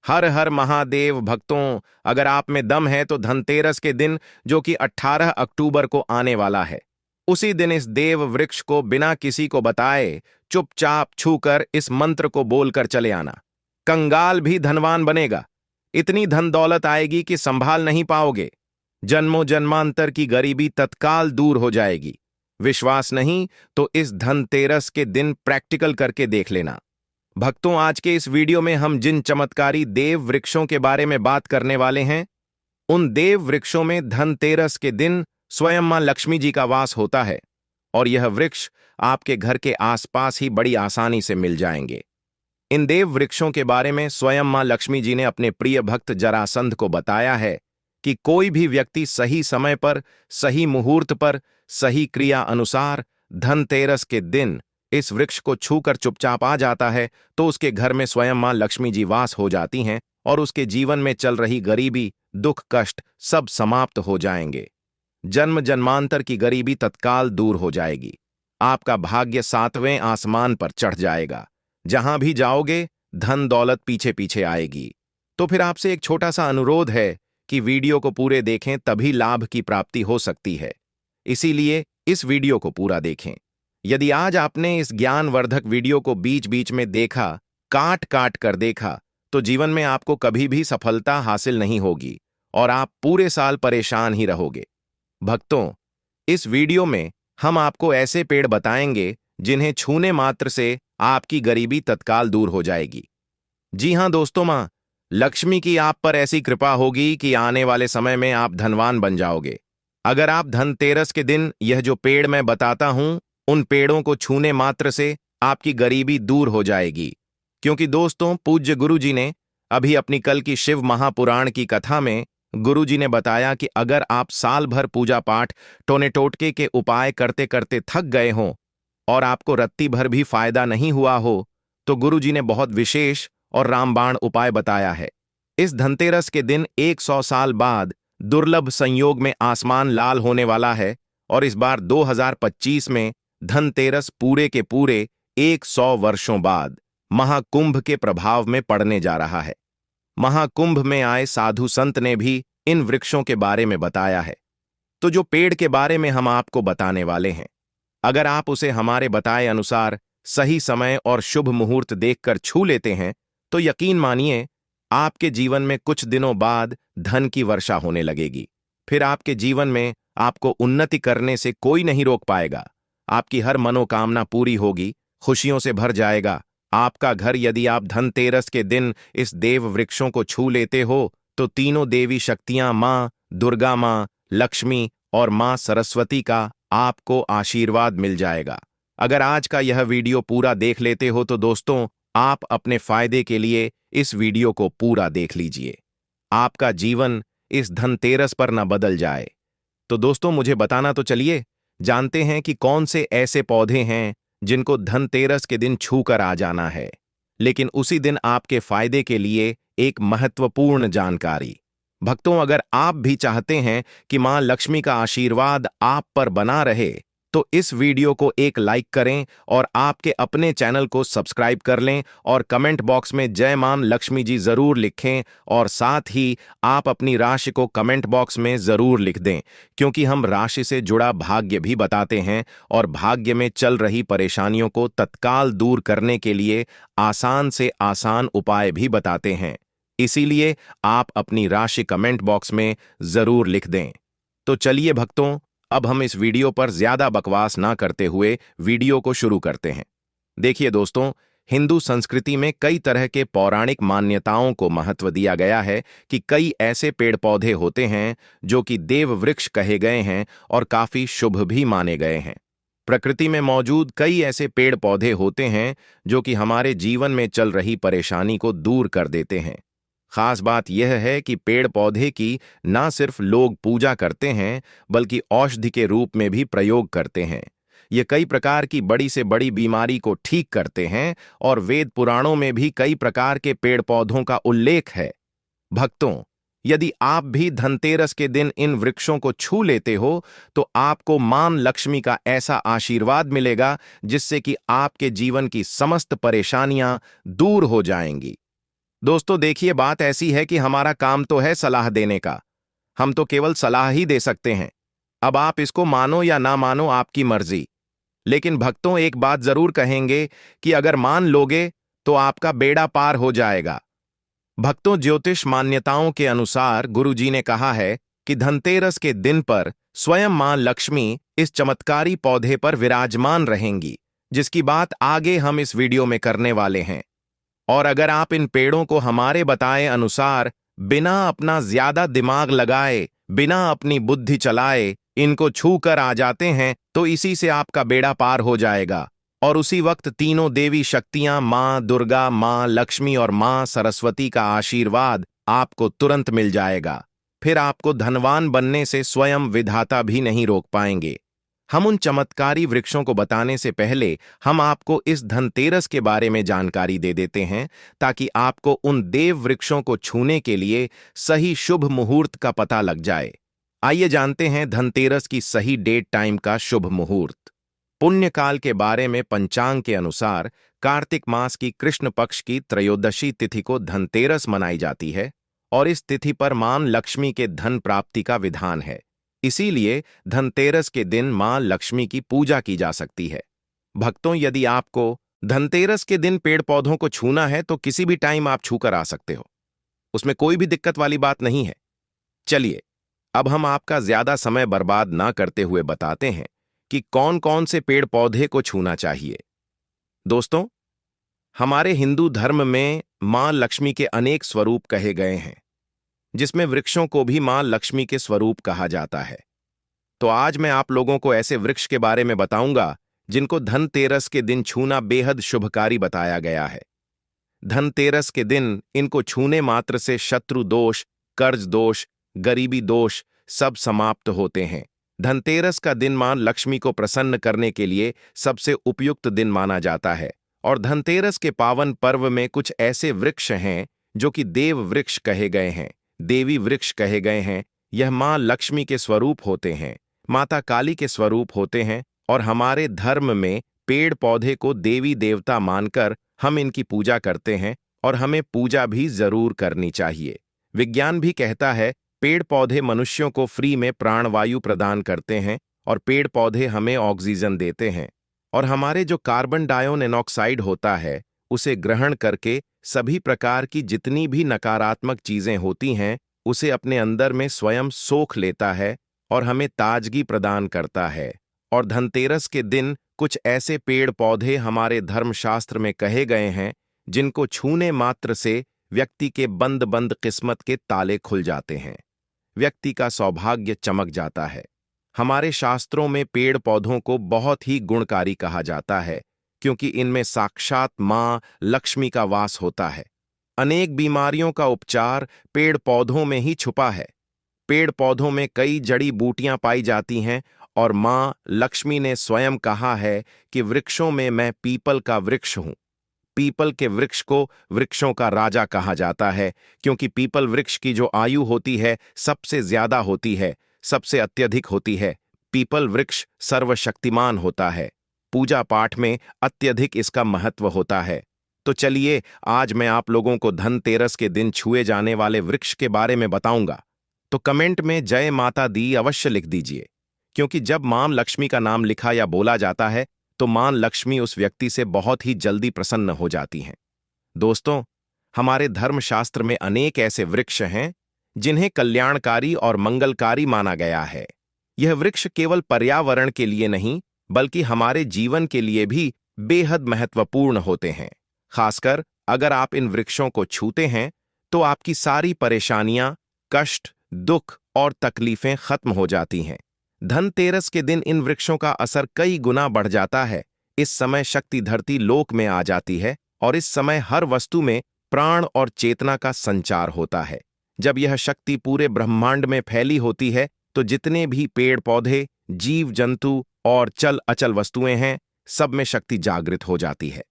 हर हर महादेव भक्तों, अगर आप में दम है तो धनतेरस के दिन, जो कि 18 अक्टूबर को आने वाला है, उसी दिन इस देव वृक्ष को बिना किसी को बताए चुपचाप छूकर इस मंत्र को बोलकर चले आना। कंगाल भी धनवान बनेगा। इतनी धन दौलत आएगी कि संभाल नहीं पाओगे। जन्मों जन्मांतर की गरीबी तत्काल दूर हो जाएगी। विश्वास नहीं तो इस धनतेरस के दिन प्रैक्टिकल करके देख लेना। भक्तों, आज के इस वीडियो में हम जिन चमत्कारी देव वृक्षों के बारे में बात करने वाले हैं, उन देव वृक्षों में धनतेरस के दिन स्वयं मां लक्ष्मी जी का वास होता है और यह वृक्ष आपके घर के आसपास ही बड़ी आसानी से मिल जाएंगे। इन देव वृक्षों के बारे में स्वयं मां लक्ष्मी जी ने अपने प्रिय भक्त जरासंध को बताया है कि कोई भी व्यक्ति सही समय पर, सही मुहूर्त पर, सही क्रिया अनुसार धनतेरस के दिन इस वृक्ष को छूकर चुपचाप आ जाता है तो उसके घर में स्वयं मां लक्ष्मी जी वास हो जाती हैं और उसके जीवन में चल रही गरीबी, दुख, कष्ट सब समाप्त हो जाएंगे। जन्म जन्मांतर की गरीबी तत्काल दूर हो जाएगी। आपका भाग्य 7वें आसमान पर चढ़ जाएगा। जहां भी जाओगे धन दौलत पीछे पीछे आएगी। तो फिर आपसे एक छोटा सा अनुरोध है कि वीडियो को पूरे देखें, तभी लाभ की प्राप्ति हो सकती है। इसीलिए इस वीडियो को पूरा देखें। यदि आज आपने इस ज्ञानवर्धक वीडियो को बीच बीच में देखा, काट काट कर देखा, तो जीवन में आपको कभी भी सफलता हासिल नहीं होगी और आप पूरे साल परेशान ही रहोगे। भक्तों, इस वीडियो में हम आपको ऐसे पेड़ बताएंगे जिन्हें छूने मात्र से आपकी गरीबी तत्काल दूर हो जाएगी। जी हां दोस्तों, मां लक्ष्मी की आप पर ऐसी कृपा होगी कि आने वाले समय में आप धनवान बन जाओगे। अगर आप धनतेरस के दिन यह जो पेड़ मैं बताता हूं, उन पेड़ों को छूने मात्र से आपकी गरीबी दूर हो जाएगी। क्योंकि दोस्तों, पूज्य गुरु जी ने अभी अपनी कल की शिव महापुराण की कथा में गुरु जी ने बताया कि अगर आप साल भर पूजा पाठ, टोने टोटके के उपाय करते करते थक गए हों और आपको रत्ती भर भी फायदा नहीं हुआ हो, तो गुरु जी ने बहुत विशेष और रामबाण उपाय बताया है। इस धनतेरस के दिन 100 साल बाद दुर्लभ संयोग में आसमान लाल होने वाला है और इस बार 2025 में धनतेरस पूरे के पूरे 100 वर्षों बाद महाकुंभ के प्रभाव में पड़ने जा रहा है। महाकुंभ में आए साधु संत ने भी इन वृक्षों के बारे में बताया है। तो जो पेड़ के बारे में हम आपको बताने वाले हैं, अगर आप उसे हमारे बताए अनुसार सही समय और शुभ मुहूर्त देखकर छू लेते हैं, तो यकीन मानिए आपके जीवन में कुछ दिनों बाद धन की वर्षा होने लगेगी। फिर आपके जीवन में आपको उन्नति करने से कोई नहीं रोक पाएगा। आपकी हर मनोकामना पूरी होगी, खुशियों से भर जाएगा। आपका घर, यदि आप धनतेरस के दिन इस देव वृक्षों को छू लेते हो, तो तीनों देवी शक्तियां मां दुर्गा, मां लक्ष्मी और मां सरस्वती का आपको आशीर्वाद मिल जाएगा। अगर आज का यह वीडियो पूरा देख लेते हो तो दोस्तों, आप अपने फायदे के लिए इस वीडियो को पूरा देख लीजिए। आपका जीवन इस धनतेरस पर न बदल जाए। तो दोस्तों, मुझे बताना तो चलिए, जानते हैं कि कौन से ऐसे पौधे हैं जिनको धनतेरस के दिन छूकर आ जाना है। लेकिन उसी दिन आपके फायदे के लिए एक महत्वपूर्ण जानकारी। भक्तों, अगर आप भी चाहते हैं कि मां लक्ष्मी का आशीर्वाद आप पर बना रहे, तो इस वीडियो को एक लाइक करें और आपके अपने चैनल को सब्सक्राइब कर लें और कमेंट बॉक्स में जय मां लक्ष्मी जी जरूर लिखें और साथ ही आप अपनी राशि को कमेंट बॉक्स में जरूर लिख दें, क्योंकि हम राशि से जुड़ा भाग्य भी बताते हैं और भाग्य में चल रही परेशानियों को तत्काल दूर करने के लिए आसान से आसान उपाय भी बताते हैं। इसीलिए आप अपनी राशि कमेंट बॉक्स में जरूर लिख दें। तो चलिए भक्तों, अब हम इस वीडियो पर ज्यादा बकवास ना करते हुए वीडियो को शुरू करते हैं। देखिए दोस्तों, हिंदू संस्कृति में कई तरह के पौराणिक मान्यताओं को महत्व दिया गया है कि कई ऐसे पेड़ पौधे होते हैं जो कि देव वृक्ष कहे गए हैं और काफी शुभ भी माने गए हैं। प्रकृति में मौजूद कई ऐसे पेड़ पौधे होते हैं जो कि हमारे जीवन में चल रही परेशानी को दूर कर देते हैं। खास बात यह है कि पेड़ पौधे की ना सिर्फ लोग पूजा करते हैं, बल्कि औषधि के रूप में भी प्रयोग करते हैं। ये कई प्रकार की बड़ी से बड़ी बीमारी को ठीक करते हैं और वेद पुराणों में भी कई प्रकार के पेड़ पौधों का उल्लेख है। भक्तों, यदि आप भी धनतेरस के दिन इन वृक्षों को छू लेते हो, तो आपको मां लक्ष्मी का ऐसा आशीर्वाद मिलेगा जिससे कि आपके जीवन की समस्त परेशानियां दूर हो जाएंगी। दोस्तों देखिए, बात ऐसी है कि हमारा काम तो है सलाह देने का। हम तो केवल सलाह ही दे सकते हैं। अब आप इसको मानो या ना मानो, आपकी मर्जी। लेकिन भक्तों, एक बात जरूर कहेंगे कि अगर मान लोगे तो आपका बेड़ा पार हो जाएगा। भक्तों, ज्योतिष मान्यताओं के अनुसार गुरुजी ने कहा है कि धनतेरस के दिन पर स्वयं मां लक्ष्मी इस चमत्कारी पौधे पर विराजमान रहेंगी, जिसकी बात आगे हम इस वीडियो में करने वाले हैं। और अगर आप इन पेड़ों को हमारे बताए अनुसार बिना अपना ज्यादा दिमाग लगाए, बिना अपनी बुद्धि चलाए इनको छू कर आ जाते हैं, तो इसी से आपका बेड़ा पार हो जाएगा। और उसी वक्त तीनों देवी शक्तियां, मां दुर्गा, मां लक्ष्मी और मां सरस्वती का आशीर्वाद आपको तुरंत मिल जाएगा। फिर आपको धनवान बनने से स्वयं विधाता भी नहीं रोक पाएंगे। हम उन चमत्कारी वृक्षों को बताने से पहले हम आपको इस धनतेरस के बारे में जानकारी दे देते हैं, ताकि आपको उन देव वृक्षों को छूने के लिए सही शुभ मुहूर्त का पता लग जाए। आइए जानते हैं धनतेरस की सही डेट टाइम का शुभ मुहूर्त। पुण्यकाल के बारे में पंचांग के अनुसार कार्तिक मास की कृष्ण पक्ष की त्रयोदशी तिथि को धनतेरस मनाई जाती है और इस तिथि पर मां लक्ष्मी के धन प्राप्ति का विधान है। इसीलिए धनतेरस के दिन मां लक्ष्मी की पूजा की जा सकती है। भक्तों, यदि आपको धनतेरस के दिन पेड़ पौधों को छूना है तो किसी भी टाइम आप छू कर आ सकते हो, उसमें कोई भी दिक्कत वाली बात नहीं है। चलिए, अब हम आपका ज्यादा समय बर्बाद ना करते हुए बताते हैं कि कौन कौन से पेड़ पौधे को छूना चाहिए। दोस्तों, हमारे हिंदू धर्म में मां लक्ष्मी के अनेक स्वरूप कहे गए हैं, जिसमें वृक्षों को भी मां लक्ष्मी के स्वरूप कहा जाता है। तो आज मैं आप लोगों को ऐसे वृक्ष के बारे में बताऊंगा जिनको धनतेरस के दिन छूना बेहद शुभकारी बताया गया है। धनतेरस के दिन इनको छूने मात्र से शत्रु दोष, कर्ज दोष, गरीबी दोष सब समाप्त होते हैं। धनतेरस का दिन मां लक्ष्मी को प्रसन्न करने के लिए सबसे उपयुक्त दिन माना जाता है। और धनतेरस के पावन पर्व में कुछ ऐसे वृक्ष हैं जो कि देव वृक्ष कहे गए हैं, देवी वृक्ष कहे गए हैं। यह मां लक्ष्मी के स्वरूप होते हैं, माता काली के स्वरूप होते हैं। और हमारे धर्म में पेड़ पौधे को देवी देवता मानकर हम इनकी पूजा करते हैं और हमें पूजा भी जरूर करनी चाहिए। विज्ञान भी कहता है पेड़ पौधे मनुष्यों को फ्री में प्राणवायु प्रदान करते हैं और पेड़ पौधे हमें ऑक्सीजन देते हैं और हमारे जो कार्बन डाइऑक्साइड होता है उसे ग्रहण करके सभी प्रकार की जितनी भी नकारात्मक चीजें होती हैं उसे अपने अंदर में स्वयं सोख लेता है और हमें ताजगी प्रदान करता है। और धनतेरस के दिन कुछ ऐसे पेड़ पौधे हमारे धर्मशास्त्र में कहे गए हैं जिनको छूने मात्र से व्यक्ति के बंद बंद किस्मत के ताले खुल जाते हैं, व्यक्ति का सौभाग्य चमक जाता है। हमारे शास्त्रों में पेड़ पौधों को बहुत ही गुणकारी कहा जाता है, क्योंकि इनमें साक्षात मां लक्ष्मी का वास होता है। अनेक बीमारियों का उपचार पेड़ पौधों में ही छुपा है। पेड़ पौधों में कई जड़ी बूटियां पाई जाती हैं और मां लक्ष्मी ने स्वयं कहा है कि वृक्षों में मैं पीपल का वृक्ष हूं। पीपल के वृक्ष को वृक्षों का राजा कहा जाता है, क्योंकि पीपल वृक्ष की जो आयु होती है सबसे ज्यादा होती है, सबसे अत्यधिक होती है। पीपल वृक्ष सर्वशक्तिमान होता है। पूजा पाठ में अत्यधिक इसका महत्व होता है। तो चलिए, आज मैं आप लोगों को धनतेरस के दिन छुए जाने वाले वृक्ष के बारे में बताऊंगा। तो कमेंट में जय माता दी अवश्य लिख दीजिए, क्योंकि जब मां लक्ष्मी का नाम लिखा या बोला जाता है तो मां लक्ष्मी उस व्यक्ति से बहुत ही जल्दी प्रसन्न हो जाती हैं। दोस्तों, हमारे धर्मशास्त्र में अनेक ऐसे वृक्ष हैं जिन्हें कल्याणकारी और मंगलकारी माना गया है। यह वृक्ष केवल पर्यावरण के लिए नहीं, बल्कि हमारे जीवन के लिए भी बेहद महत्वपूर्ण होते हैं। खासकर अगर आप इन वृक्षों को छूते हैं तो आपकी सारी परेशानियां, कष्ट, दुख और तकलीफें खत्म हो जाती हैं। धनतेरस के दिन इन वृक्षों का असर कई गुना बढ़ जाता है। इस समय शक्ति धरती लोक में आ जाती है और इस समय हर वस्तु में प्राण और चेतना का संचार होता है। जब यह शक्ति पूरे ब्रह्मांड में फैली होती है तो जितने भी पेड़ पौधे, जीव जंतु और चल अचल वस्तुएं हैं, सब में शक्ति जागृत हो जाती है।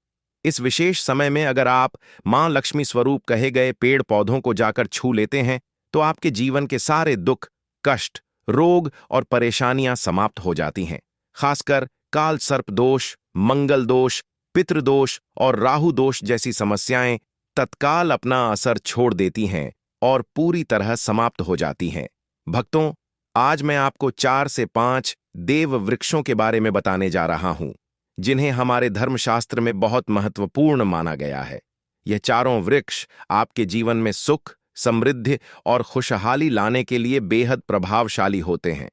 इस विशेष समय में अगर आप मां लक्ष्मी स्वरूप कहे गए पेड़ पौधों को जाकर छू लेते हैं तो आपके जीवन के सारे दुख, कष्ट, रोग और परेशानियां समाप्त हो जाती हैं। खासकर काल सर्प दोष, मंगल दोष, पितृदोष और राहु दोष जैसी समस्याएं तत्काल अपना असर छोड़ देती हैं और पूरी तरह समाप्त हो जाती हैं। भक्तों, आज मैं आपको 4 से 5 देव वृक्षों के बारे में बताने जा रहा हूं, जिन्हें हमारे धर्मशास्त्र में बहुत महत्वपूर्ण माना गया है। यह चारों वृक्ष आपके जीवन में सुख, समृद्धि और खुशहाली लाने के लिए बेहद प्रभावशाली होते हैं।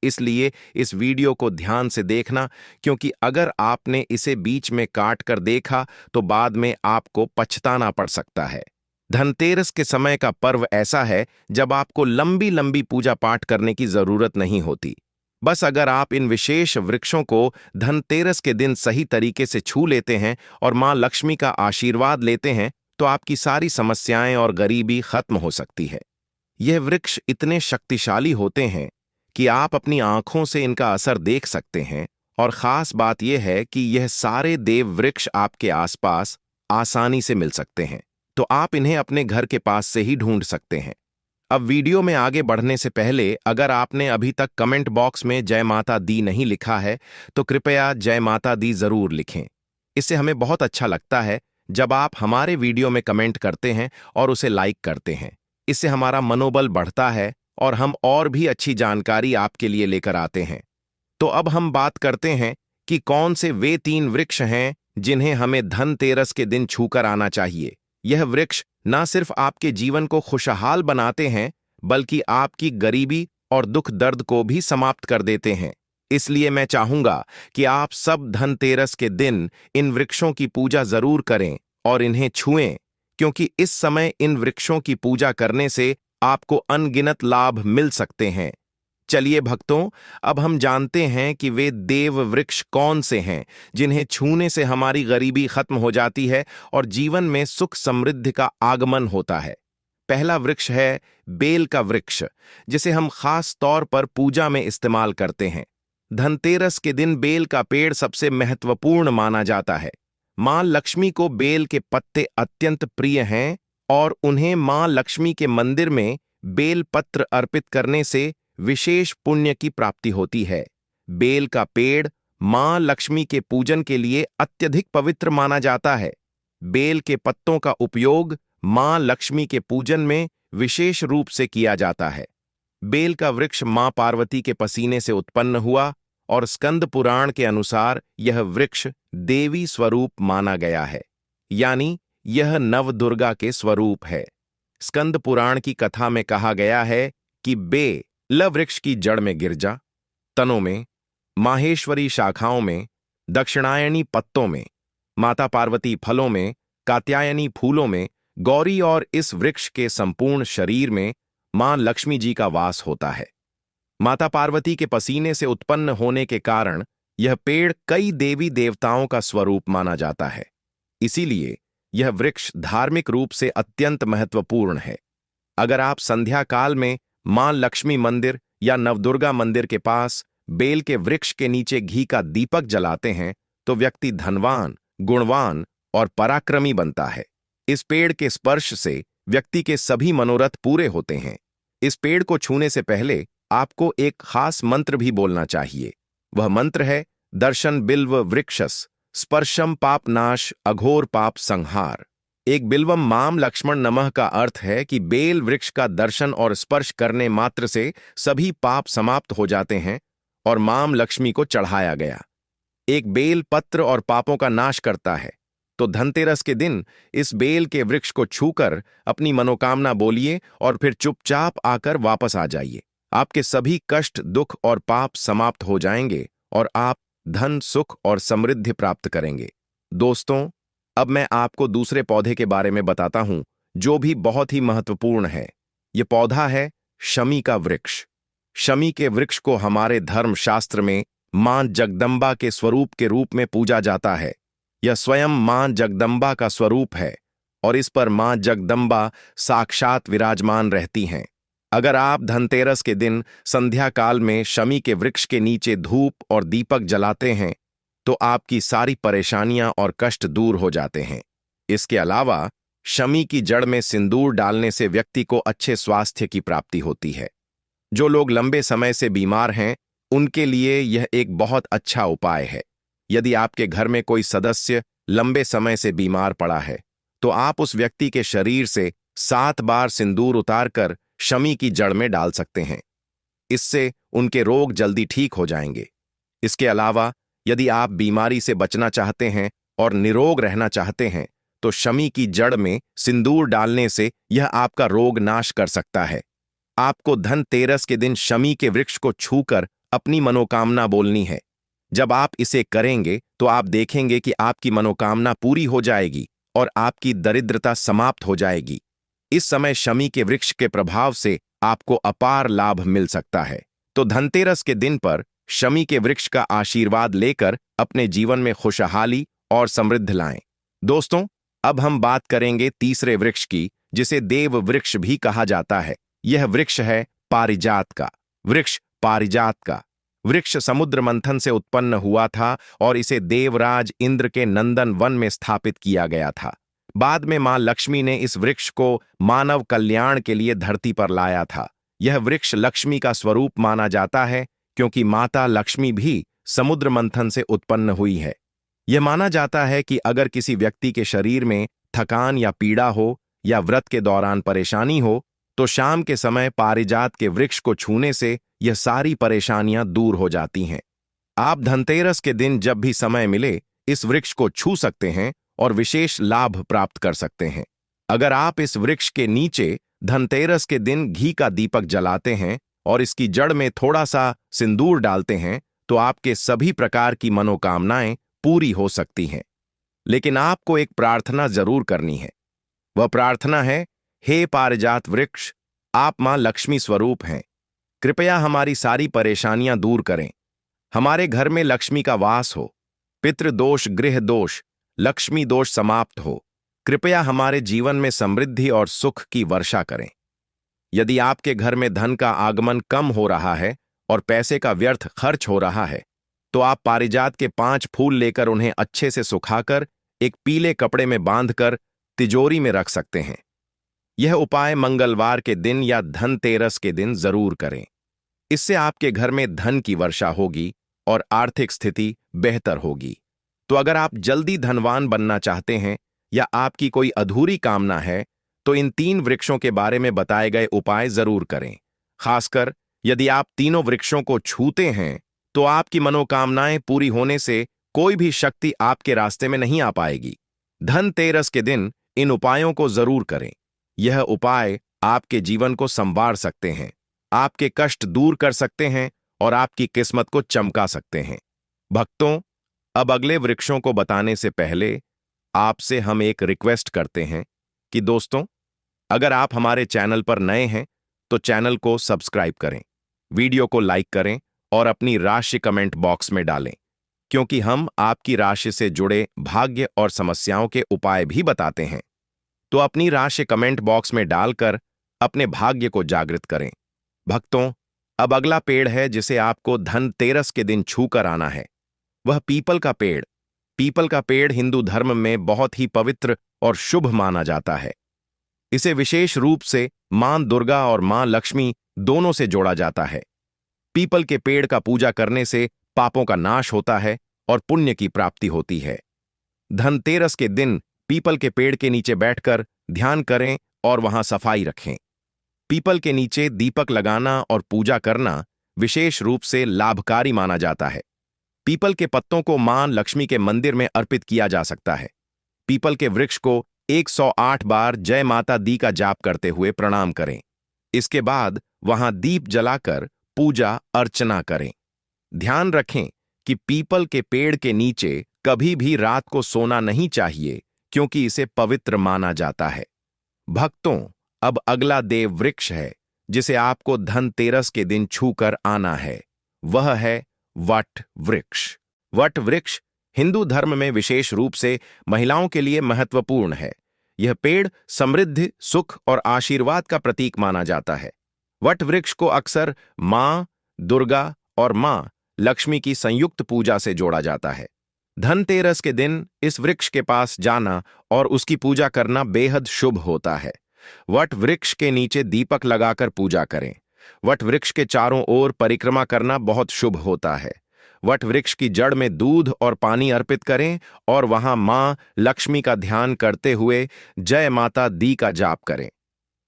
इसलिए इस वीडियो को ध्यान से देखना, क्योंकि अगर आपने इसे बीच में काट कर देखा तो बाद में आपको पछताना पड़ सकता है। धनतेरस के समय का पर्व ऐसा है जब आपको लंबी लंबी पूजा पाठ करने की जरूरत नहीं होती। बस अगर आप इन विशेष वृक्षों को धनतेरस के दिन सही तरीके से छू लेते हैं और मां लक्ष्मी का आशीर्वाद लेते हैं तो आपकी सारी समस्याएं और गरीबी खत्म हो सकती है। यह वृक्ष इतने शक्तिशाली होते हैं कि आप अपनी आंखों से इनका असर देख सकते हैं, और खास बात यह है कि यह सारे देव वृक्ष आपके आसपास आसानी से मिल सकते हैं, तो आप इन्हें अपने घर के पास से ही ढूंढ सकते हैं। अब वीडियो में आगे बढ़ने से पहले अगर आपने अभी तक कमेंट बॉक्स में जय माता दी नहीं लिखा है तो कृपया जय माता दी जरूर लिखें। इससे हमें बहुत अच्छा लगता है जब आप हमारे वीडियो में कमेंट करते हैं और उसे लाइक करते हैं। इससे हमारा मनोबल बढ़ता है और हम और भी अच्छी जानकारी आपके लिए लेकर आते हैं। तो अब हम बात करते हैं कि कौन से वे 3 वृक्ष हैं जिन्हें हमें धनतेरस के दिन छूकर आना चाहिए। यह वृक्ष न सिर्फ आपके जीवन को खुशहाल बनाते हैं, बल्कि आपकी गरीबी और दुख दर्द को भी समाप्त कर देते हैं। इसलिए मैं चाहूंगा कि आप सब धनतेरस के दिन इन वृक्षों की पूजा जरूर करें और इन्हें छुएं, क्योंकि इस समय इन वृक्षों की पूजा करने से आपको अनगिनत लाभ मिल सकते हैं। चलिए भक्तों, अब हम जानते हैं कि वे देव वृक्ष कौन से हैं जिन्हें छूने से हमारी गरीबी खत्म हो जाती है और जीवन में सुख समृद्धि का आगमन होता है। पहला वृक्ष है बेल का वृक्ष, जिसे हम खास तौर पर पूजा में इस्तेमाल करते हैं। धनतेरस के दिन बेल का पेड़ सबसे महत्वपूर्ण माना जाता है। मां लक्ष्मी को बेल के पत्ते अत्यंत प्रिय हैं और उन्हें मां लक्ष्मी के मंदिर में बेल पत्र अर्पित करने से विशेष पुण्य की प्राप्ति होती है। बेल का पेड़ मां लक्ष्मी के पूजन के लिए अत्यधिक पवित्र माना जाता है। बेल के पत्तों का उपयोग मां लक्ष्मी के पूजन में विशेष रूप से किया जाता है। बेल का वृक्ष मां पार्वती के पसीने से उत्पन्न हुआ और स्कंद पुराण के अनुसार यह वृक्ष देवी स्वरूप माना गया है, यानी यह नवदुर्गा के स्वरूप है। स्कंद पुराण की कथा में कहा गया है कि बेल वृक्ष की जड़ में गिरजा, तनों में, माहेश्वरी शाखाओं में, दक्षिणायनी पत्तों में, माता पार्वती फलों में, कात्यायनी फूलों में, गौरी और इस वृक्ष के संपूर्ण शरीर में मां लक्ष्मी जी का वास होता है। माता पार्वती के पसीने से उत्पन्न होने के कारण यह पेड़ कई देवी देवताओं का स्वरूप माना जाता है। इसीलिए यह वृक्ष धार्मिक रूप से अत्यंत महत्वपूर्ण है। अगर आप संध्या काल में मां लक्ष्मी मंदिर या नवदुर्गा मंदिर के पास बेल के वृक्ष के नीचे घी का दीपक जलाते हैं तो व्यक्ति धनवान, गुणवान और पराक्रमी बनता है। इस पेड़ के स्पर्श से व्यक्ति के सभी मनोरथ पूरे होते हैं। इस पेड़ को छूने से पहले आपको एक खास मंत्र भी बोलना चाहिए। वह मंत्र है दर्शन बिल्व वृक्षस स्पर्शम पाप नाश अघोर पाप संहार। एक बिल्वम माम लक्ष्मण नमः का अर्थ है कि बेल वृक्ष का दर्शन और स्पर्श करने मात्र से सभी पाप समाप्त हो जाते हैं और माम लक्ष्मी को चढ़ाया गया। एक बेल पत्र और पापों का नाश करता है। तो धनतेरस के दिन इस बेल के वृक्ष को छूकर अपनी मनोकामना बोलिए और फिर चुपचाप आकर वापस आ जाइए। आपके सभी कष्ट, दुख और पाप समाप्त हो जाएंगे और आप धन, सुख और समृद्धि प्राप्त करेंगे। दोस्तों, अब मैं आपको दूसरे पौधे के बारे में बताता हूं जो भी बहुत ही महत्वपूर्ण है। यह पौधा है शमी का वृक्ष। शमी के वृक्ष को हमारे धर्मशास्त्र में मां जगदम्बा के स्वरूप के रूप में पूजा जाता है। यह स्वयं मां जगदम्बा का स्वरूप है और इस पर मां जगदम्बा साक्षात विराजमान रहती हैं। अगर आप धनतेरस के दिन संध्या काल में शमी के वृक्ष के नीचे धूप और दीपक जलाते हैं तो आपकी सारी परेशानियां और कष्ट दूर हो जाते हैं। इसके अलावा शमी की जड़ में सिंदूर डालने से व्यक्ति को अच्छे स्वास्थ्य की प्राप्ति होती है। जो लोग लंबे समय से बीमार हैं उनके लिए यह एक बहुत अच्छा उपाय है। यदि आपके घर में कोई सदस्य लंबे समय से बीमार पड़ा है तो आप उस व्यक्ति के शरीर से 7 बार सिंदूर उतारकर शमी की जड़ में डाल सकते हैं। इससे उनके रोग जल्दी ठीक हो जाएंगे। इसके अलावा यदि आप बीमारी से बचना चाहते हैं और निरोग रहना चाहते हैं तो शमी की जड़ में सिंदूर डालने से यह आपका रोग नाश कर सकता है। आपको धनतेरस के दिन शमी के वृक्ष को छूकर अपनी मनोकामना बोलनी है। जब आप इसे करेंगे तो आप देखेंगे कि आपकी मनोकामना पूरी हो जाएगी और आपकी दरिद्रता समाप्त हो जाएगी। इस समय शमी के वृक्ष के प्रभाव से आपको अपार लाभ मिल सकता है। तो धनतेरस के दिन पर शमी के वृक्ष का आशीर्वाद लेकर अपने जीवन में खुशहाली और समृद्धि लाएं। दोस्तों, अब हम बात करेंगे तीसरे वृक्ष की, जिसे देव वृक्ष भी कहा जाता है। यह वृक्ष है पारिजात का वृक्ष। पारिजात का वृक्ष समुद्र मंथन से उत्पन्न हुआ था और इसे देवराज इंद्र के नंदन वन में स्थापित किया गया था। बाद में मां लक्ष्मी ने इस वृक्ष को मानव कल्याण के लिए धरती पर लाया था। यह वृक्ष लक्ष्मी का स्वरूप माना जाता है क्योंकि माता लक्ष्मी भी समुद्र मंथन से उत्पन्न हुई है। यह माना जाता है कि अगर किसी व्यक्ति के शरीर में थकान या पीड़ा हो या व्रत के दौरान परेशानी हो तो शाम के समय पारिजात के वृक्ष को छूने से यह सारी परेशानियां दूर हो जाती हैं। आप धनतेरस के दिन जब भी समय मिले इस वृक्ष को छू सकते हैं और विशेष लाभ प्राप्त कर सकते हैं। अगर आप इस वृक्ष के नीचे धनतेरस के दिन घी का दीपक जलाते हैं और इसकी जड़ में थोड़ा सा सिंदूर डालते हैं तो आपके सभी प्रकार की मनोकामनाएं पूरी हो सकती हैं। लेकिन आपको एक प्रार्थना जरूर करनी है। वह प्रार्थना है, हे पारिजात वृक्ष, आप मां लक्ष्मी स्वरूप हैं। कृपया हमारी सारी परेशानियां दूर करें। हमारे घर में लक्ष्मी का वास हो। पितृदोष, गृह दोष, लक्ष्मी दोष समाप्त हो। कृपया हमारे जीवन में समृद्धि और सुख की वर्षा करें। यदि आपके घर में धन का आगमन कम हो रहा है और पैसे का व्यर्थ खर्च हो रहा है तो आप पारिजात के 5 फूल लेकर उन्हें अच्छे से सुखाकर एक पीले कपड़े में बांधकर तिजोरी में रख सकते हैं। यह उपाय मंगलवार के दिन या धनतेरस के दिन जरूर करें। इससे आपके घर में धन की वर्षा होगी और आर्थिक स्थिति बेहतर होगी। तो अगर आप जल्दी धनवान बनना चाहते हैं या आपकी कोई अधूरी कामना है तो इन 3 वृक्षों के बारे में बताए गए उपाय जरूर करें। खासकर यदि आप तीनों वृक्षों को छूते हैं तो आपकी मनोकामनाएं पूरी होने से कोई भी शक्ति आपके रास्ते में नहीं आ पाएगी। धनतेरस के दिन इन उपायों को जरूर करें। यह उपाय आपके जीवन को संवार सकते हैं, आपके कष्ट दूर कर सकते हैं और आपकी किस्मत को चमका सकते हैं। भक्तों, अब अगले वृक्षों को बताने से पहले आपसे हम एक रिक्वेस्ट करते हैं कि दोस्तों, अगर आप हमारे चैनल पर नए हैं तो चैनल को सब्सक्राइब करें, वीडियो को लाइक करें और अपनी राशि कमेंट बॉक्स में डालें, क्योंकि हम आपकी राशि से जुड़े भाग्य और समस्याओं के उपाय भी बताते हैं। तो अपनी राशि कमेंट बॉक्स में डालकर अपने भाग्य को जागृत करें। भक्तों, अब अगला पेड़ है जिसे आपको धनतेरस के दिन छू कर आना है। वह पीपल का पेड़। पीपल का पेड़ हिंदू धर्म में बहुत ही पवित्र और शुभ माना जाता है। इसे विशेष रूप से मां दुर्गा और मां लक्ष्मी दोनों से जोड़ा जाता है। पीपल के पेड़ का पूजा करने से पापों का नाश होता है और पुण्य की प्राप्ति होती है। धनतेरस के दिन पीपल के पेड़ के नीचे बैठकर ध्यान करें और वहां सफाई रखें। पीपल के नीचे दीपक लगाना और पूजा करना विशेष रूप से लाभकारी माना जाता है। पीपल के पत्तों को मां लक्ष्मी के मंदिर में अर्पित किया जा सकता है। पीपल के वृक्ष को 108 बार जय माता दी का जाप करते हुए प्रणाम करें। इसके बाद वहां दीप जलाकर पूजा अर्चना करें। ध्यान रखें कि पीपल के पेड़ के नीचे कभी भी रात को सोना नहीं चाहिए, क्योंकि इसे पवित्र माना जाता है। भक्तों, अब अगला देव वृक्ष है जिसे आपको धनतेरस के दिन छूकर आना है। वह है वट वृक्ष। वट वृक्ष हिंदू धर्म में विशेष रूप से महिलाओं के लिए महत्वपूर्ण है। यह पेड़ समृद्धि, सुख और आशीर्वाद का प्रतीक माना जाता है। वट वृक्ष को अक्सर मां दुर्गा और मां लक्ष्मी की संयुक्त पूजा से जोड़ा जाता है। धनतेरस के दिन इस वृक्ष के पास जाना और उसकी पूजा करना बेहद शुभ होता है। वट वृक्ष के नीचे दीपक लगाकर पूजा करें। वट वृक्ष के चारों ओर परिक्रमा करना बहुत शुभ होता है। वट वृक्ष की जड़ में दूध और पानी अर्पित करें और वहां मां लक्ष्मी का ध्यान करते हुए जय माता दी का जाप करें।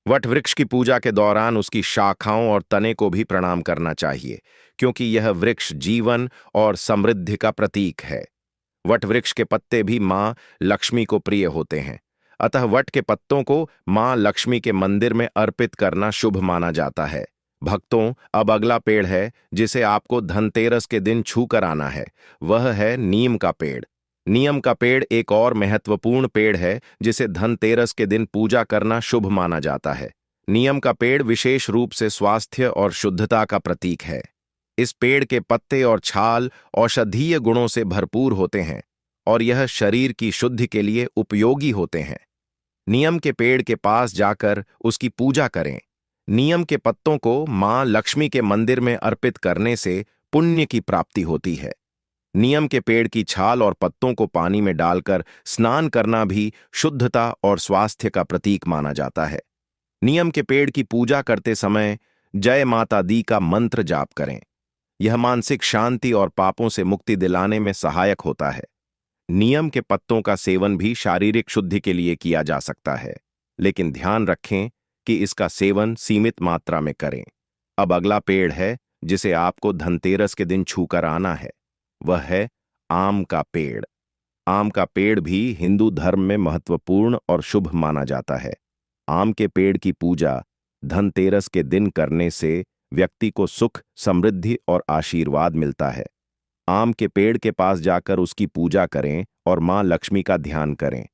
वट वृक्ष की पूजा के दौरान उसकी शाखाओं और तने को भी प्रणाम करना चाहिए, क्योंकि यह वृक्ष जीवन और समृद्धि का प्रतीक है। वट वृक्ष के पत्ते भी मां लक्ष्मी को प्रिय होते हैं, अतः वट के पत्तों को मां लक्ष्मी के मंदिर में अर्पित करना शुभ माना जाता है। भक्तों, अब अगला पेड़ है जिसे आपको धनतेरस के दिन छू कर आना है। वह है नीम का पेड़। नीम का पेड़ एक और महत्वपूर्ण पेड़ है जिसे धनतेरस के दिन पूजा करना शुभ माना जाता है। नीम का पेड़ विशेष रूप से स्वास्थ्य और शुद्धता का प्रतीक है। इस पेड़ के पत्ते और छाल औषधीय गुणों से भरपूर होते हैं और यह शरीर की शुद्धि के लिए उपयोगी होते हैं। नीम के पेड़ के पास जाकर उसकी पूजा करें। नीम के पत्तों को मां लक्ष्मी के मंदिर में अर्पित करने से पुण्य की प्राप्ति होती है। नीम के पेड़ की छाल और पत्तों को पानी में डालकर स्नान करना भी शुद्धता और स्वास्थ्य का प्रतीक माना जाता है। नीम के पेड़ की पूजा करते समय जय माता दी का मंत्र जाप करें। यह मानसिक शांति और पापों से मुक्ति दिलाने में सहायक होता है। नीम के पत्तों का सेवन भी शारीरिक शुद्धि के लिए किया जा सकता है, लेकिन ध्यान रखें कि इसका सेवन सीमित मात्रा में करें। अब अगला पेड़ है जिसे आपको धनतेरस के दिन छूकर आना है। वह है आम का पेड़। आम का पेड़ भी हिंदू धर्म में महत्वपूर्ण और शुभ माना जाता है। आम के पेड़ की पूजा धनतेरस के दिन करने से व्यक्ति को सुख, समृद्धि और आशीर्वाद मिलता है। आम के पेड़ के पास जाकर उसकी पूजा करें और मां लक्ष्मी का ध्यान करें।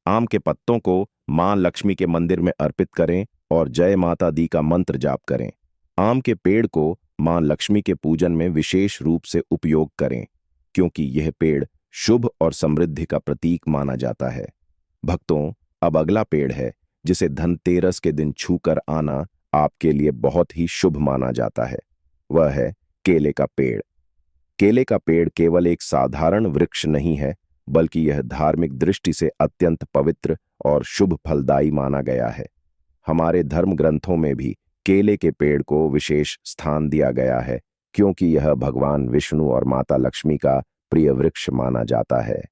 आम के पत्तों को मां लक्ष्मी के मंदिर में अर्पित करें और जय माता दी का मंत्र जाप करें। आम के पेड़ को मां लक्ष्मी के पूजन में विशेष रूप से उपयोग करें, क्योंकि यह पेड़ शुभ और समृद्धि का प्रतीक माना जाता है। भक्तों, अब अगला पेड़ है जिसे धनतेरस के दिन छूकर आना आपके लिए बहुत ही शुभ माना जाता है। वह है केले का पेड़। केले का पेड़ केवल एक साधारण वृक्ष नहीं है, बल्कि यह धार्मिक दृष्टि से अत्यंत पवित्र और शुभ फलदायी माना गया है। हमारे धर्म ग्रंथों में भी केले के पेड़ को विशेष स्थान दिया गया है, क्योंकि यह भगवान विष्णु और माता लक्ष्मी का प्रिय वृक्ष माना जाता है।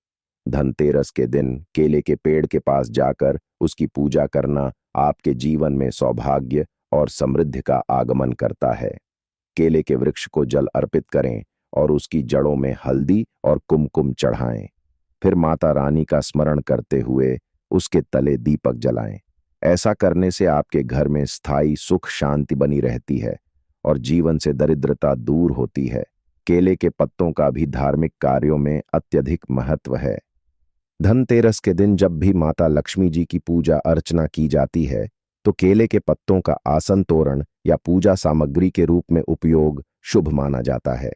धनतेरस के दिन केले के पेड़ के पास जाकर उसकी पूजा करना आपके जीवन में सौभाग्य और समृद्धि का आगमन करता है। केले के वृक्ष को जल अर्पित करें और उसकी जड़ों में हल्दी और कुमकुम चढ़ाएं। फिर माता रानी का स्मरण करते हुए उसके तले दीपक जलाएं। ऐसा करने से आपके घर में स्थायी सुख शांति बनी रहती है और जीवन से दरिद्रता दूर होती है। केले के पत्तों का भी धार्मिक कार्यों में अत्यधिक महत्व है। धनतेरस के दिन जब भी माता लक्ष्मी जी की पूजा अर्चना की जाती है, तो केले के पत्तों का आसन तोरण या पूजा सामग्री के रूप में उपयोग शुभ माना जाता है।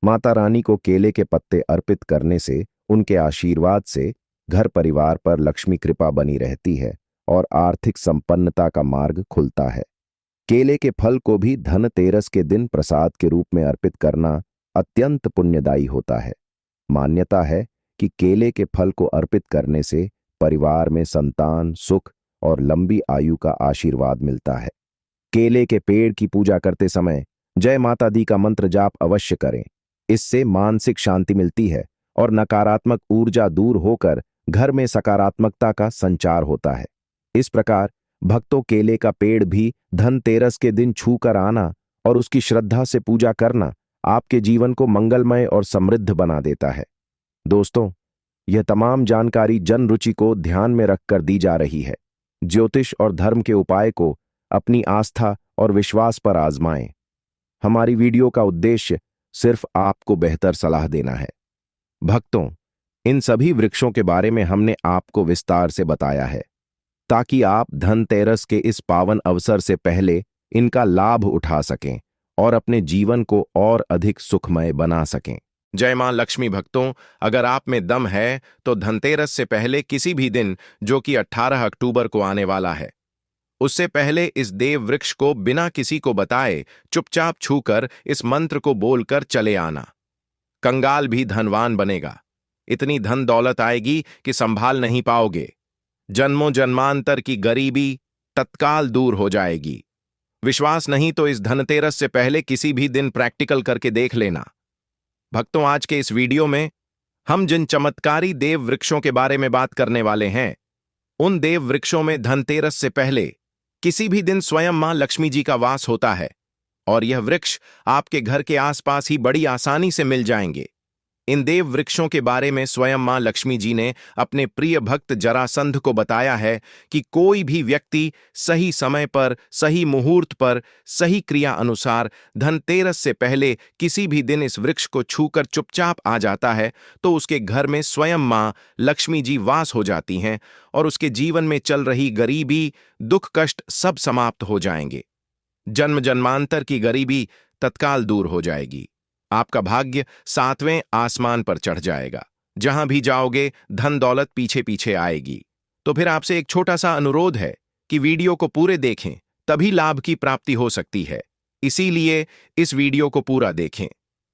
माता रानी को केले के पत्ते अर्पित करने से उनके आशीर्वाद से घर परिवार पर लक्ष्मी कृपा बनी रहती है और आर्थिक संपन्नता का मार्ग खुलता है। केले के फल को भी धनतेरस के दिन प्रसाद के रूप में अर्पित करना अत्यंत पुण्यदायी होता है। मान्यता है कि केले के फल को अर्पित करने से परिवार में संतान, सुख और लंबी आयु का आशीर्वाद मिलता है। केले के पेड़ की पूजा करते समय जय माता दी का मंत्र जाप अवश्य करें। इससे मानसिक शांति मिलती है और नकारात्मक ऊर्जा दूर होकर घर में सकारात्मकता का संचार होता है। इस प्रकार भक्तों, केले का पेड़ भी धनतेरस के दिन छूकर आना और उसकी श्रद्धा से पूजा करना आपके जीवन को मंगलमय और समृद्ध बना देता है। दोस्तों, यह तमाम जानकारी जन रुचि को ध्यान में रखकर दी जा रही है। ज्योतिष और धर्म के उपाय को अपनी आस्था और विश्वास पर आजमाएं। हमारी वीडियो का उद्देश्य सिर्फ आपको बेहतर सलाह देना है। भक्तों, इन सभी वृक्षों के बारे में हमने आपको विस्तार से बताया है, ताकि आप धनतेरस के इस पावन अवसर से पहले इनका लाभ उठा सकें और अपने जीवन को और अधिक सुखमय बना सकें। जय मां लक्ष्मी। भक्तों, अगर आप में दम है तो धनतेरस से पहले किसी भी दिन, जो कि 18 अक्टूबर को आने वाला है, उससे पहले इस देव वृक्ष को बिना किसी को बताए चुपचाप छूकर इस मंत्र को बोलकर चले आना। कंगाल भी धनवान बनेगा। इतनी धन दौलत आएगी कि संभाल नहीं पाओगे। जन्मों जन्मांतर की गरीबी तत्काल दूर हो जाएगी। विश्वास नहीं तो इस धनतेरस से पहले किसी भी दिन प्रैक्टिकल करके देख लेना। भक्तों, आज के इस वीडियो में हम जिन चमत्कारी देव वृक्षों के बारे में बात करने वाले हैं, उन देव वृक्षों में धनतेरस से पहले किसी भी दिन स्वयं मां लक्ष्मी जी का वास होता है और यह वृक्ष आपके घर के आसपास ही बड़ी आसानी से मिल जाएंगे। इन देव वृक्षों के बारे में स्वयं मां लक्ष्मी जी ने अपने प्रिय भक्त जरासंध को बताया है कि कोई भी व्यक्ति सही समय पर, सही मुहूर्त पर, सही क्रिया अनुसार धनतेरस से पहले किसी भी दिन इस वृक्ष को छूकर चुपचाप आ जाता है तो उसके घर में स्वयं मां लक्ष्मी जी वास हो जाती हैं और उसके जीवन में चल रही गरीबी, दुख, कष्ट सब समाप्त हो जाएंगे। जन्म जन्मांतर की गरीबी तत्काल दूर हो जाएगी। आपका भाग्य 7वें आसमान पर चढ़ जाएगा। जहां भी जाओगे धन दौलत पीछे पीछे आएगी। तो फिर आपसे एक छोटा सा अनुरोध है कि वीडियो को पूरे देखें, तभी लाभ की प्राप्ति हो सकती है। इसीलिए इस वीडियो को पूरा देखें।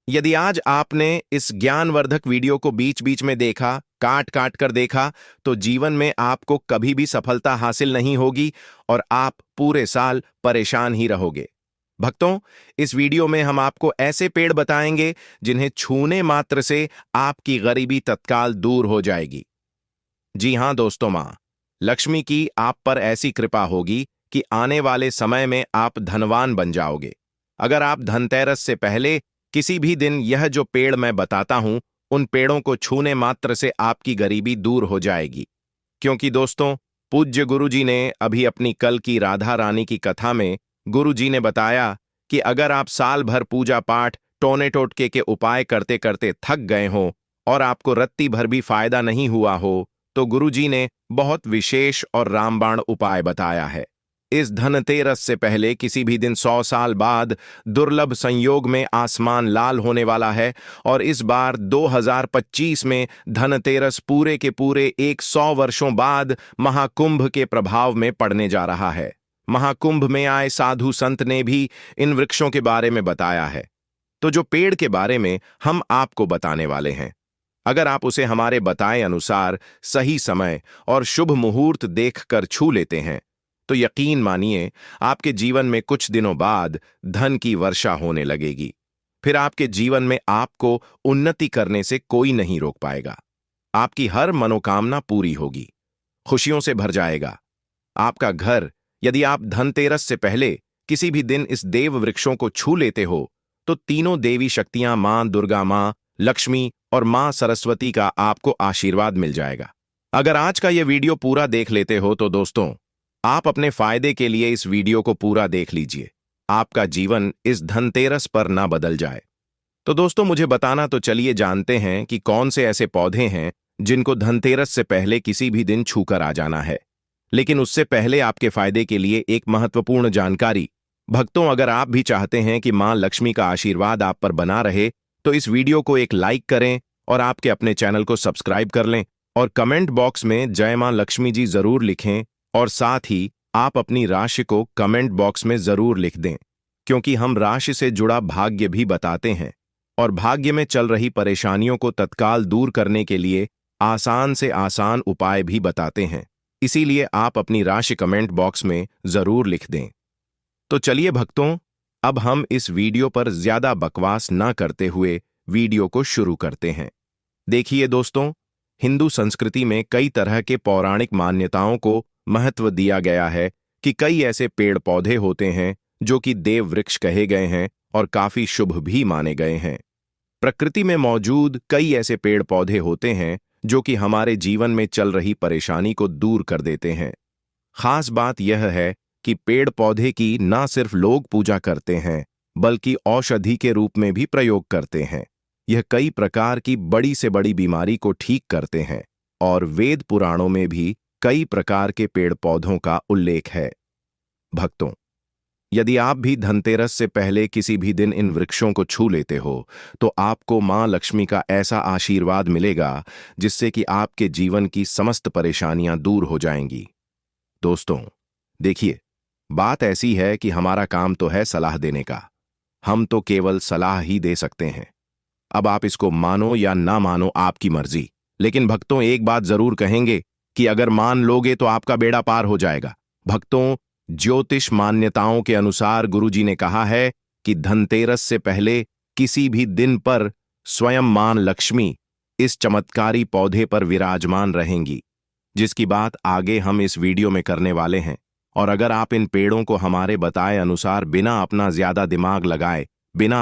यदि आज आपने इस ज्ञानवर्धक वीडियो को बीच बीच में देखा, काट काट कर देखा, तो जीवन में आपको कभी भी सफलता हासिल नहीं होगी और आप पूरे साल परेशान ही रहोगे। भक्तों, इस वीडियो में हम आपको ऐसे पेड़ बताएंगे जिन्हें छूने मात्र से आपकी गरीबी तत्काल दूर हो जाएगी। जी हां दोस्तों, मां लक्ष्मी की आप पर ऐसी कृपा होगी कि आने वाले समय में आप धनवान बन जाओगे। अगर आप धनतेरस से पहले किसी भी दिन यह जो पेड़ मैं बताता हूं, उन पेड़ों को छूने मात्र से आपकी गरीबी दूर हो जाएगी। क्योंकि दोस्तों, पूज्य गुरुजी ने अभी अपनी कल की राधा रानी की कथा में गुरुजी ने बताया कि अगर आप साल भर पूजा पाठ, टोने टोटके के उपाय करते करते थक गए हो और आपको रत्ती भर भी फायदा नहीं हुआ हो, तो गुरुजी ने बहुत विशेष और रामबाण उपाय बताया है। इस धनतेरस से पहले किसी भी दिन 100 साल बाद दुर्लभ संयोग में आसमान लाल होने वाला है और इस बार 2025 में धनतेरस पूरे के पूरे 100 वर्षों बाद महाकुंभ के प्रभाव में पड़ने जा रहा है। महाकुंभ में आए साधु संत ने भी इन वृक्षों के बारे में बताया है। तो जो पेड़ के बारे में हम आपको बताने वाले हैं, अगर आप उसे हमारे बताए अनुसार सही समय और शुभ मुहूर्त देखकर छू लेते हैं, तो यकीन मानिए आपके जीवन में कुछ दिनों बाद धन की वर्षा होने लगेगी। फिर आपके जीवन में आपको उन्नति करने से कोई नहीं रोक पाएगा। आपकी हर मनोकामना पूरी होगी, खुशियों से भर जाएगा। आपका घर, यदि आप धनतेरस से पहले किसी भी दिन इस देव वृक्षों को छू लेते हो, तो तीनों देवी शक्तियां मां दुर्गा, मां लक्ष्मी और मां सरस्वती का आपको आशीर्वाद मिल जाएगा। अगर आज का यह वीडियो पूरा देख लेते हो तो दोस्तों, आप अपने फायदे के लिए इस वीडियो को पूरा देख लीजिए। आपका जीवन इस धनतेरस पर ना बदल जाए। तो दोस्तों, मुझे बताना तो चलिए जानते हैं कि कौन से ऐसे पौधे हैं जिनको धनतेरस से पहले किसी भी दिन छूकर आ जाना है। लेकिन उससे पहले आपके फायदे के लिए एक महत्वपूर्ण जानकारी। भक्तों, अगर आप भी चाहते हैं कि मां लक्ष्मी का आशीर्वाद आप पर बना रहे, तो इस वीडियो को एक लाइक करें और आपके अपने चैनल को सब्सक्राइब कर लें और कमेंट बॉक्स में जय मां लक्ष्मी जी जरूर लिखें और साथ ही आप अपनी राशि को कमेंट बॉक्स में जरूर लिख दें, क्योंकि हम राशि से जुड़ा भाग्य भी बताते हैं और भाग्य में चल रही परेशानियों को तत्काल दूर करने के लिए आसान से आसान उपाय भी बताते हैं। इसीलिए आप अपनी राशि कमेंट बॉक्स में जरूर लिख दें। तो चलिए भक्तों, अब हम इस वीडियो पर ज्यादा बकवास ना करते हुए वीडियो को शुरू करते हैं। देखिए दोस्तों, हिंदू संस्कृति में कई तरह के पौराणिक मान्यताओं को महत्व दिया गया है कि कई ऐसे पेड़ पौधे होते हैं जो कि देव वृक्ष कहे गए हैं और काफी शुभ भी माने गए हैं। प्रकृति में मौजूद कई ऐसे पेड़ पौधे होते हैं जो कि हमारे जीवन में चल रही परेशानी को दूर कर देते हैं। खास बात यह है कि पेड़ पौधे की ना सिर्फ लोग पूजा करते हैं, बल्कि औषधि के रूप में भी प्रयोग करते हैं। यह कई प्रकार की बड़ी से बड़ी बीमारी को ठीक करते हैं और वेद पुराणों में भी कई प्रकार के पेड़ पौधों का उल्लेख है। भक्तों, यदि आप भी धनतेरस से पहले किसी भी दिन इन वृक्षों को छू लेते हो, तो आपको मां लक्ष्मी का ऐसा आशीर्वाद मिलेगा जिससे कि आपके जीवन की समस्त परेशानियां दूर हो जाएंगी। दोस्तों, देखिए, बात ऐसी है कि हमारा काम तो है सलाह देने का। हम तो केवल सलाह ही दे सकते हैं। अब आप इसको मानो या ना मानो, आपकी मर्जी। लेकिन भक्तों, एक बात जरूर कहेंगे कि अगर मान लोगे तो आपका बेड़ा पार हो जाएगा। भक्तों, ज्योतिष मान्यताओं के अनुसार गुरुजी ने कहा है कि धनतेरस से पहले किसी भी दिन पर स्वयं मां लक्ष्मी इस चमत्कारी पौधे पर विराजमान रहेंगी, जिसकी बात आगे हम इस वीडियो में करने वाले हैं। और अगर आप इन पेड़ों को हमारे बताए अनुसार बिना अपना ज्यादा दिमाग लगाए, बिना